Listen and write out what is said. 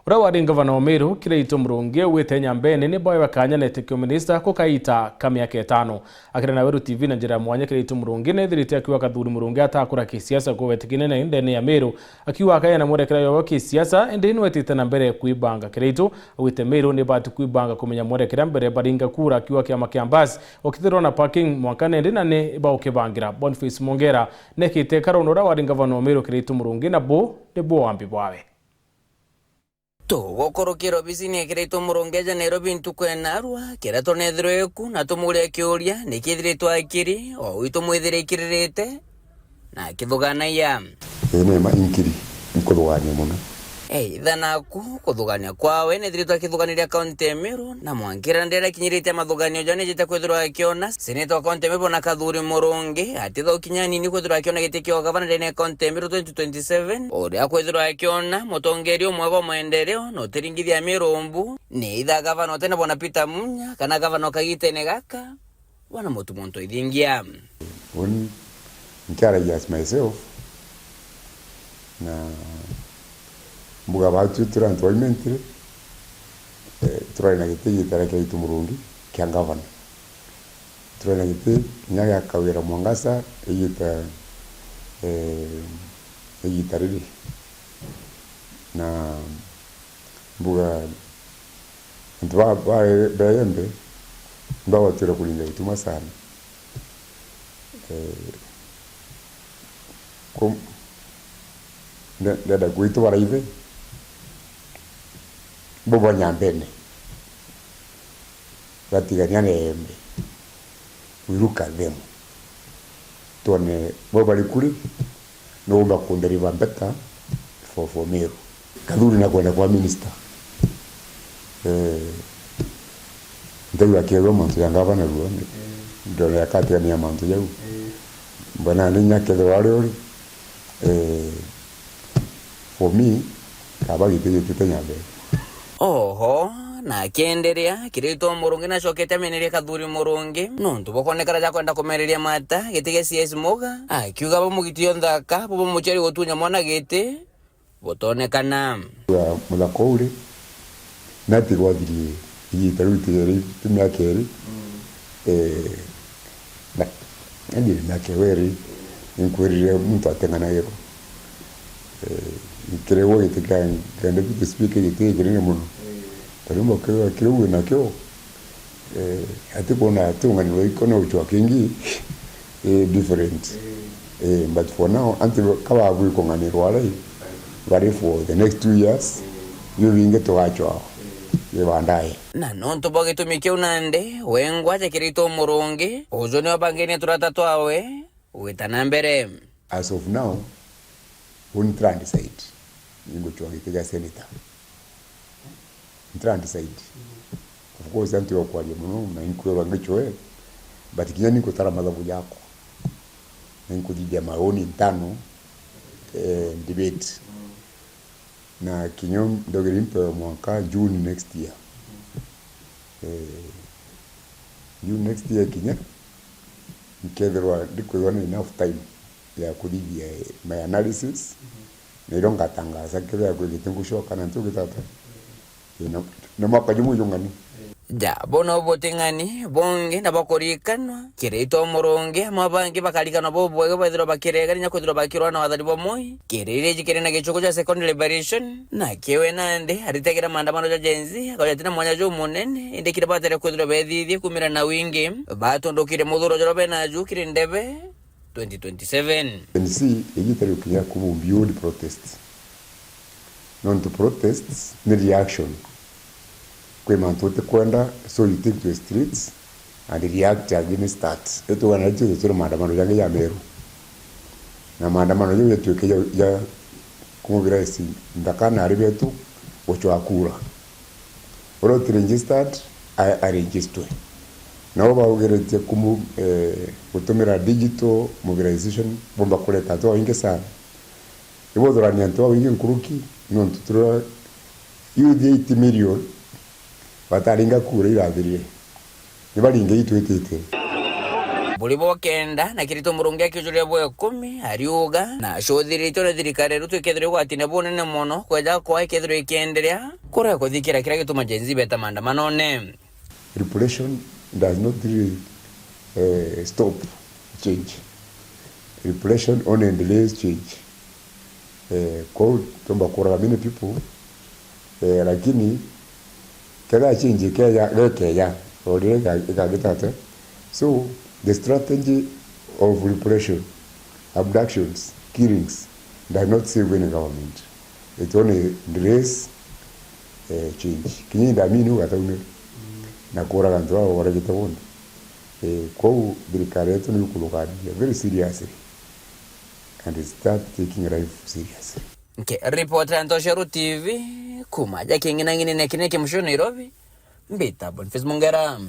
ura wari ngavana wa Meru Kirito Murungi wite nyambene ni boy wakanya netike minista ko kaita kamyaka 5 akira na Weru TV na njira mwanya Kirito Murungi ne thirite akiwa kathuri Murungi atakura kisiasa ko wetikine na indene ya Meru akiwa akaya na murekera yo kisiasa ende ni wetite na mbere kuibanga Kirito wite Meru ni batu kuibanga kumenya murekera mbere baringa kura akiwa kiama kiambasi okithiro na parking mwakane ende na ne ba okibangira Boniface Mongera nekite karonora wari ngavana wa Meru Kirito Murungi na bo de bo ambi bwawe tugokorokera obisini Kirito Murungi Nairobi ntukwena kera tonethirweku na tumure kiuria nikithire twakiri o itu mwithire ikiririte na kithuganaia ene ma inkiri nkuthugania muno thanaku kuthugania kwawe nithire twakithuganiria kaunti Meru na mwankira ndera kinyirite mathuganio jane jite kwithirwa akiona senator kaunti Meru na Kathuri Murungi atitho kinyani kwithirwa akiona gitikio gavana ndene kaunti Meru 2027 oria kwithirwa akiona mutongerio mwego mwendereo no tiringithia Mirumbu ni itha gavana otene bona Peter Munya kana gavana kagitene gaka wana mutumonto ithingia when encourage as myself na mbuga batu employment turaina gite tara Kirito Murungi kia gavana turaina gite nyaga kawira Mwangasa eyita riri na mbuga ntwa bayembe ndawa tira kulinga ituma sana kom dada kuitu waraive bobo nyambene batiganyane embe wiruka themu tone bobo likuri no bakunderiva mbeta for Meru Kathuri na kwenda kwa minister ndio akiwa mtu ya gavana ruo ndio yakati ya mantu yao bana ninya kile wale for me kaba gite nyabe oho na kienderea Kirito Murungi na shokete ameneria Kathuri Murungi nontu bokonekara ja kwenda kumereria mata gitige CS Moga akiuga bamugitio nthaka bobo mucheri gotunya mwana gite botonekana mulako uri nati gwathiri igitarutigeri tumyakeri na keweri inkwirire muntu atenganairo ikirewo itikanga kende bitu speaker itikirine muno tarimo kwa kirewo na kyo ati kona tunganiro ikono uchwa kingi different but for now until kawa bwi konganiro alai ready for the next 2 years you winge to achwa yebandaye na nonto bogitumike unande wengwa ja Kirito Murungi ujoni wabangeni turatatu awe witana mbere as of now one trend side ningo chwa senator trend side of course antu kwa muno na inkwera ngichoe but kinyani ko tara madhabu yako ningo jija maoni tano debate na kinyom dogerimpe mwaka June next year June next year kinya nkederwa diko enough time ya kudivia my analysis nironga tangaza kile ya kwigitengushoka na ntuge tata na mwaka jumu yungani ja bono botingani bonge na bakorikanwa Kirito Murungi amabangi bakarikanwa bobwege bathiro bakirega nya kuthiro bakirwa na wathari bomoi kirire jikire na gichuko ja second liberation na kiwe nande aritegera maandamano ja jenzi akajatina mwanya jo munene inde kire batere kuthiro bethithie kumira na wingi batondokire muthuro jorobe na jukire ndebe 2027 NC igitari ukinya kubu beyond protests non to protests ni reaction kwema ntote kwenda so you take to the streets and react against that eto wanacho zero maandamano yange ya Meru na maandamano yetu ya kumubira isi ndakana aribetu ocho akura oro registered I registered na oba ugerete kumu kutumira digital mobilization bomba kuleta to inge sana ibo dorani anto wingi nkuruki non tutura youth 8 million bataringa kura irathirie nibaringe itwitite bulibo kenda na Kirito Murungi akijulia bwe 10 ariuga na shothirito na thirikari rutu ikethire gwatine bunene muno kweja kwa ikethire ikiendelea kura kuthikira kira gituma jenzi beta maandamanone. Repression does not really stop change. Repression only delays change. Kwa tumba kura many people lakini kada change kaya already ikagitata. So the strategy of repression, abductions, killings does not save any government. It only delays change. Kinyi damini wataune na kura kantu wao warakitawona. Kwa thirikari yetu ni kulukani very seriously and start taking life seriously. Okay, reporter Ntosheru TV kuma jaki ngina ngine nekine kimsho Nairobi mbita Boniface Mungera.